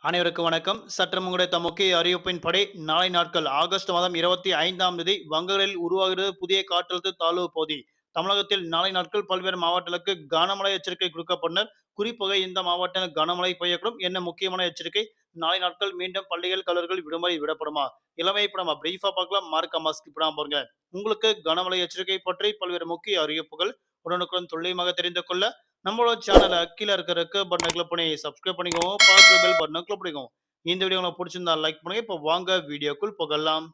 அனைவருக்கும் வணக்கம். சற்று கிடைத்த முக்கிய அறிவிப்பின்படி, நாளை நாட்கள் ஆகஸ்ட் மாதம் 25ஆம் தேதி வங்கக்கடலில் உருவாகிறது புதிய காற்றழுத்த தாழ்வு பகுதி. தமிழகத்தில் நாளை நாட்கள் பல்வேறு மாவட்டங்களுக்கு கனமழை எச்சரிக்கை விடுக்கப்பட்டனர். குறிப்பாக இந்த மாவட்டங்கள் கனமழை பெய்யக்கூடும். என்ன முக்கியமான எச்சரிக்கை? நாளை நாட்கள் மீண்டும் பள்ளிகள், கல்லூரிகள் விடுமுறை விடப்படுமா? எல்லாமே இப்ப நம்ம பிரீஃபா பார்க்கலாம். மறக்காம ஸ்கிப் பண்ணாம பாருங்க. உங்களுக்கு கனமழை எச்சரிக்கை பற்றி பல்வேறு முக்கிய அறிவிப்புகள் உடனுக்குடன் துல்லியமாக தெரிந்து கொள்ள நம்மளோட சேனலை கீழே இருக்க ரெக்க பட்டனை கிளிக் பண்ணி சப்ஸ்கிரைப் பண்ணிக்கோங்க. பார்க்குற பெல் பட்டனை கிளிக் பண்ணிக்கோங்க. இந்த வீடியோ உங்களுக்கு பிடிச்சிருந்தா லைக் பண்ணுங்க. இப்போ வாங்க வீடியோக்குள் போகலாம்.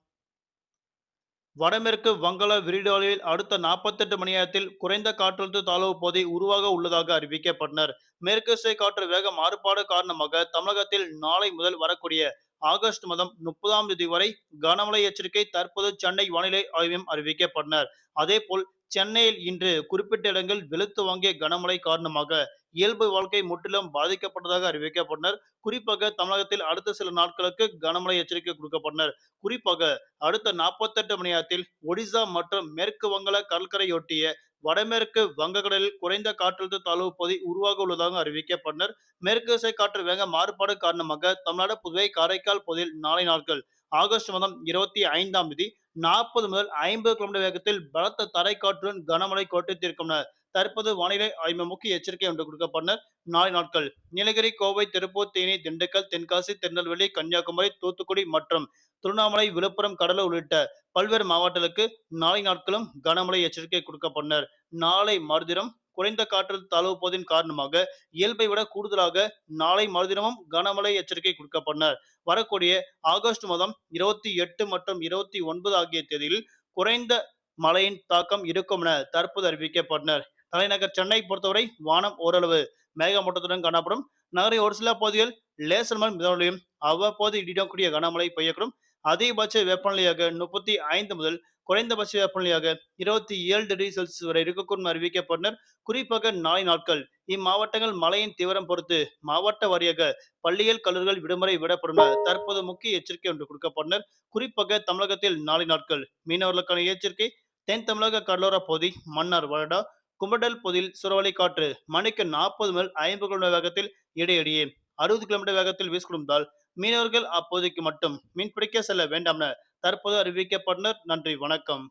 வடமேற்கு வங்காள விரிகுடாவில் அடுத்த 48 மணி நேரத்தில் குறைந்த காற்றழுத்த தாழ்வு பகுதி உருவாக உள்ளதாக அறிவிக்கப்பட்டனர். மேற்கு திசை காற்று வேக மாறுபாடு காரணமாக தமிழகத்தில் நாளை முதல் வரக்கூடிய ஆகஸ்ட் மாதம் 30ஆம் தேதி வரை கனமழை எச்சரிக்கை தற்போது சென்னை வானிலை ஆய்வு மையம் அறிவிக்கப்பட்டனர். அதேபோல் சென்னையில் இன்று குறிப்பிட்ட இடங்கள் வெளுத்து வாங்கிய கனமழை காரணமாக இயல்பு வாழ்க்கை முற்றிலும் பாதிக்கப்பட்டதாக அறிவிக்கப்பட்டனர். குறிப்பாக தமிழகத்தில் அடுத்த சில நாட்களுக்கு கனமழை எச்சரிக்கை கொடுக்கப்பட்டனர். குறிப்பாக அடுத்த 48 மணி நேரத்தில் ஒடிசா மற்றும் மேற்கு வங்காள கடற்கரையொட்டிய வடமேற்கு வங்கக்கடலில் குறைந்த காற்றழுத்த தாழ்வு பகுதி உருவாக உள்ளதாக அறிவிக்கப்பட்டனர். மேற்கு திசை காற்று வேக மாறுபாடு காரணமாக தமிழ்நாடு, புதுவை, காரைக்கால் பகுதியில் நாளை நாட்கள் ஆகஸ்ட் மாதம் 25ஆம் தேதி 40 முதல் 50 கிலோமீட்டர் வேகத்தில் பலத்த தரைக்காற்றுடன் கனமழை கோட்டத்திற்கும் தற்போது வானிலை ஆய்வு முக்கிய எச்சரிக்கை ஒன்று கொடுக்கப்பட்டனர். நாளை நாட்கள் நீலகிரி, கோவை, திருப்பூர், தேனி, திண்டுக்கல், தென்காசி, திருநெல்வேலி, கன்னியாகுமரி, தூத்துக்குடி மற்றும் திருவண்ணாமலை, விழுப்புரம், கடலூர் உள்ளிட்ட பல்வேறு மாவட்டங்களுக்கு நாளை நாட்களும் கனமழை எச்சரிக்கை கொடுக்கப்பட்டனர். நாளை மறுதினம் குறைந்த காற்றழுத்த தாழ்வு பகுதியின் காரணமாக இயல்பை விட கூடுதலாக நாளை மறுதினமும் கனமழை எச்சரிக்கை கொடுக்கப்பட்டனர். வரக்கூடிய ஆகஸ்ட் மாதம் 28 மற்றும் 29 ஆகிய தேதியில் குறைந்த மழையின் தாக்கம் இருக்கும் என தற்போது அறிவிக்கப்பட்டனர். தலைநகர் சென்னை பொறுத்தவரை வானம் ஓரளவு மேகமூட்டத்துடன் காணப்படும். நகரின் ஒரு சில பகுதிகள் லேசர் முதல் மிதமழையும் அவ்வப்போது இடியுடன் கனமழை பெய்யக்கூடும். அதிகபட்ச வெப்பநிலையாக 35 முதல் குறைந்தபட்ச வெப்பநிலையாக 27 டிகிரி செல்சியஸ் வரை இருக்கக்கூடும் அறிவிக்கப்பட்டனர். குறிப்பாக நாளை நாட்கள் இம்மாவட்டங்கள் மழையின் தீவிரம் பொறுத்து மாவட்ட வாரியாக பள்ளிகள், கல்லூரிகள் விடுமுறை விடப்படும் என தற்போது முக்கிய எச்சரிக்கை ஒன்று கொடுக்கப்பட்டனர். குறிப்பாக தமிழகத்தில் நாளை நாட்கள் மீனவர்களுக்கான எச்சரிக்கை. தென் தமிழக கடலோர பகுதி, மன்னார், வளைகுடா, குமடல் பகுதியில் சூறாவளி காற்று மணிக்கு 40 முதல் 50 கிலோமீட்டர் வேகத்தில் இடையிடையே 60 கிலோமீட்டர் வேகத்தில் வீசிக்கொண்டிருந்தால் மீனவர்கள் அப்போதைக்கு மட்டும் மீன்பிடிக்க செல்ல வேண்டாம் என தற்போது அறிவிக்கப்பட்டனர். நன்றி, வணக்கம்.